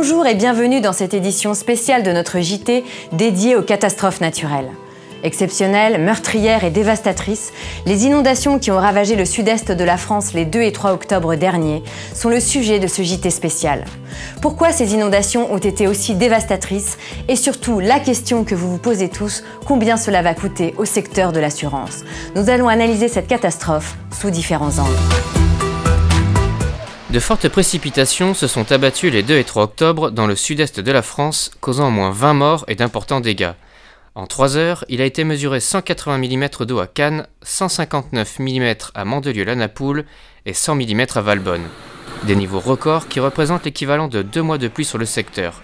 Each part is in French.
Bonjour et bienvenue dans cette édition spéciale de notre JT dédiée aux catastrophes naturelles. Exceptionnelles, meurtrières et dévastatrices, les inondations qui ont ravagé le sud-est de la France les 2 et 3 octobre derniers sont le sujet de ce JT spécial. Pourquoi ces inondations ont été aussi dévastatrices et surtout la question que vous vous posez tous, combien cela va coûter au secteur de l'assurance? Nous allons analyser cette catastrophe sous différents angles. De fortes précipitations se sont abattues les 2 et 3 octobre dans le sud-est de la France, causant au moins 20 morts et d'importants dégâts. En 3 heures, il a été mesuré 180 mm d'eau à Cannes, 159 mm à Mandelieu-la-Napoule et 100 mm à Valbonne. Des niveaux records qui représentent l'équivalent de 2 mois de pluie sur le secteur.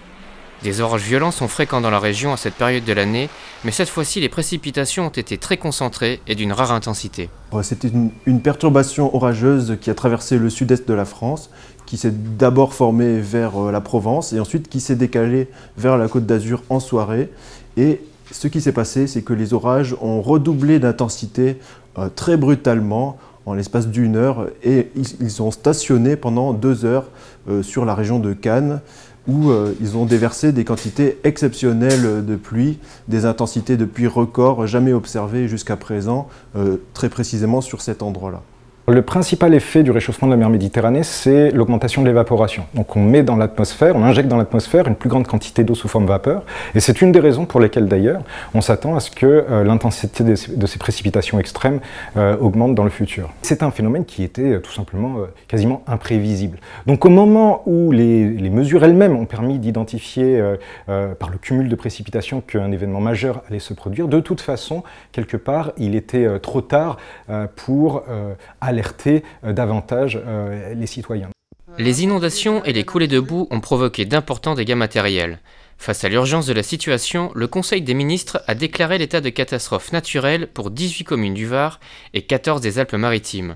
Des orages violents sont fréquents dans la région à cette période de l'année, mais cette fois-ci les précipitations ont été très concentrées et d'une rare intensité. C'était une perturbation orageuse qui a traversé le sud-est de la France, qui s'est d'abord formée vers la Provence et ensuite qui s'est décalée vers la Côte d'Azur en soirée. Et ce qui s'est passé, c'est que les orages ont redoublé d'intensité très brutalement en l'espace d'1 heure et ils ont stationné pendant 2 heures sur la région de Cannes, où ils ont déversé des quantités exceptionnelles de pluie, des intensités de pluie records jamais observées jusqu'à présent, très précisément sur cet endroit-là. Le principal effet du réchauffement de la mer Méditerranée, c'est l'augmentation de l'évaporation. Donc on met dans l'atmosphère, on injecte dans l'atmosphère une plus grande quantité d'eau sous forme vapeur. Et c'est une des raisons pour lesquelles d'ailleurs, on s'attend à ce que l'intensité de ces précipitations extrêmes augmente dans le futur. C'est un phénomène qui était tout simplement quasiment imprévisible. Donc au moment où les mesures elles-mêmes ont permis d'identifier par le cumul de précipitations qu'un événement majeur allait se produire, de toute façon, quelque part, il était trop tard pour alerter davantage les citoyens. Les inondations et les coulées de boue ont provoqué d'importants dégâts matériels. Face à l'urgence de la situation, le Conseil des ministres a déclaré l'état de catastrophe naturelle pour 18 communes du Var et 14 des Alpes-Maritimes.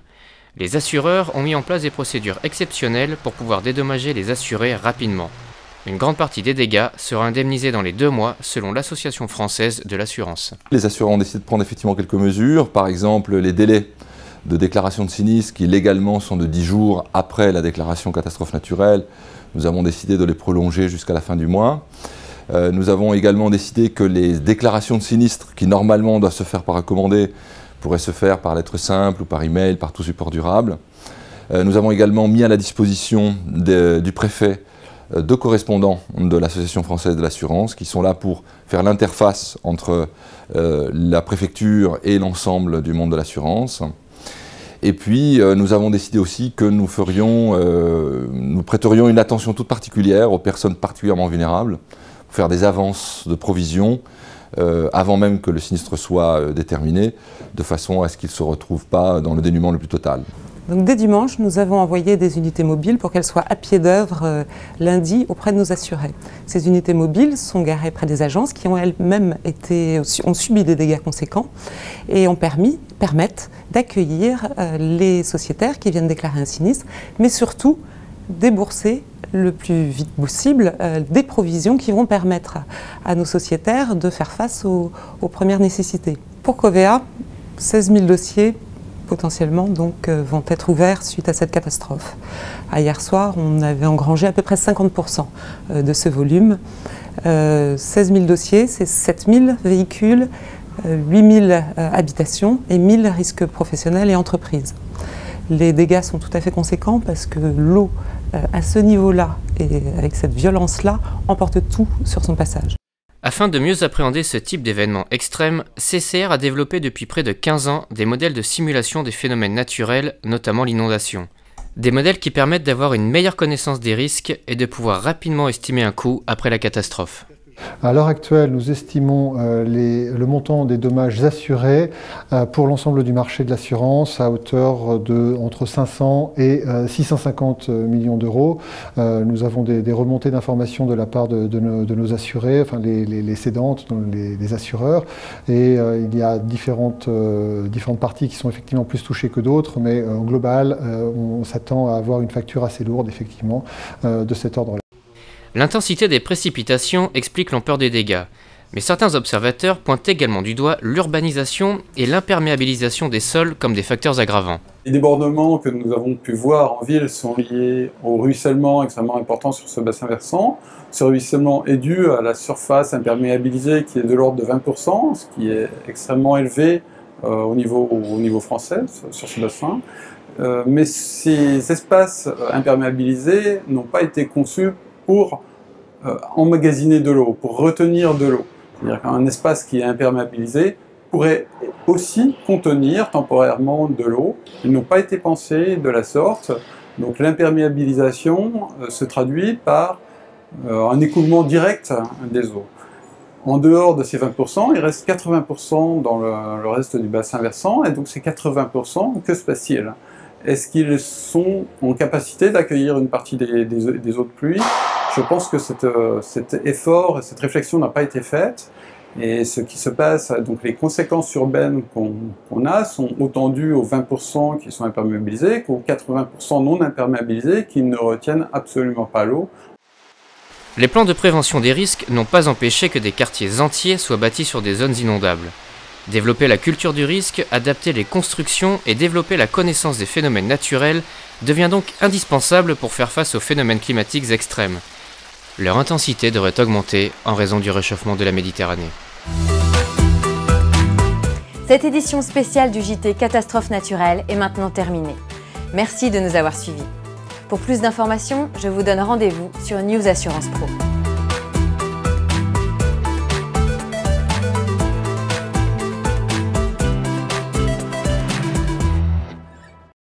Les assureurs ont mis en place des procédures exceptionnelles pour pouvoir dédommager les assurés rapidement. Une grande partie des dégâts sera indemnisée dans les 2 mois, selon l'Association française de l'assurance. Les assureurs ont décidé de prendre effectivement quelques mesures, par exemple les délais de déclaration de sinistres qui légalement sont de 10 jours après la déclaration catastrophe naturelle. Nous avons décidé de les prolonger jusqu'à la fin du mois. Nous avons également décidé que les déclarations de sinistres qui normalement doivent se faire par recommandé pourraient se faire par lettre simple ou par email, par tout support durable. Nous avons également mis à la disposition du préfet 2 correspondants de l'Association française de l'assurance qui sont là pour faire l'interface entre la préfecture et l'ensemble du monde de l'assurance. Et puis, nous avons décidé aussi que nous prêterions une attention toute particulière aux personnes particulièrement vulnérables, pour faire des avances de provision avant même que le sinistre soit déterminé, de façon à ce qu'ils ne se retrouvent pas dans le dénuement le plus total. Donc, dès dimanche, nous avons envoyé des unités mobiles pour qu'elles soient à pied d'œuvre lundi auprès de nos assurés. Ces unités mobiles sont garées près des agences qui ont elles-mêmes ont subi des dégâts conséquents et permettent d'accueillir les sociétaires qui viennent déclarer un sinistre, mais surtout débourser le plus vite possible des provisions qui vont permettre à nos sociétaires de faire face aux premières nécessités. Pour Covea, 16 000 dossiers potentiellement vont être ouverts suite à cette catastrophe. Hier soir, on avait engrangé à peu près 50% de ce volume. 16 000 dossiers, c'est 7 000 véhicules, 8 000 habitations et 1 000 risques professionnels et entreprises. Les dégâts sont tout à fait conséquents parce que l'eau, à ce niveau-là et avec cette violence-là, emporte tout sur son passage. Afin de mieux appréhender ce type d'événements extrêmes, CCR a développé depuis près de 15 ans des modèles de simulation des phénomènes naturels, notamment l'inondation. Des modèles qui permettent d'avoir une meilleure connaissance des risques et de pouvoir rapidement estimer un coût après la catastrophe. À l'heure actuelle, nous estimons le montant des dommages assurés pour l'ensemble du marché de l'assurance à hauteur de entre 500 et 650 millions d'euros. Nous avons des remontées d'informations de la part de nos assurés, enfin les cédantes, les assureurs, et il y a différentes parties qui sont effectivement plus touchées que d'autres, mais au global, on s'attend à avoir une facture assez lourde, effectivement, de cet ordre-là. L'intensité des précipitations explique l'ampleur des dégâts. Mais certains observateurs pointent également du doigt l'urbanisation et l'imperméabilisation des sols comme des facteurs aggravants. Les débordements que nous avons pu voir en ville sont liés au ruissellement extrêmement important sur ce bassin versant. Ce ruissellement est dû à la surface imperméabilisée qui est de l'ordre de 20%, ce qui est extrêmement élevé au niveau français sur ce bassin. Mais ces espaces imperméabilisés n'ont pas été conçus pour emmagasiner de l'eau, pour retenir de l'eau. C'est-à-dire qu'un espace qui est imperméabilisé pourrait aussi contenir temporairement de l'eau. Ils n'ont pas été pensés de la sorte. Donc l'imperméabilisation se traduit par un écoulement direct des eaux. En dehors de ces 20%, il reste 80% dans le reste du bassin versant, et donc ces 80%, que se passe-t-il? Est-ce qu'ils sont en capacité d'accueillir une partie des eaux de pluie? Je pense que cet effort, cette réflexion n'a pas été faite. Et ce qui se passe, donc les conséquences urbaines qu'on a sont autant dues aux 20% qui sont imperméabilisés qu'aux 80% non imperméabilisés qui ne retiennent absolument pas l'eau. Les plans de prévention des risques n'ont pas empêché que des quartiers entiers soient bâtis sur des zones inondables. Développer la culture du risque, adapter les constructions et développer la connaissance des phénomènes naturels devient donc indispensable pour faire face aux phénomènes climatiques extrêmes. Leur intensité devrait augmenter en raison du réchauffement de la Méditerranée. Cette édition spéciale du JT Catastrophes naturelles est maintenant terminée. Merci de nous avoir suivis. Pour plus d'informations, je vous donne rendez-vous sur News Assurance Pro.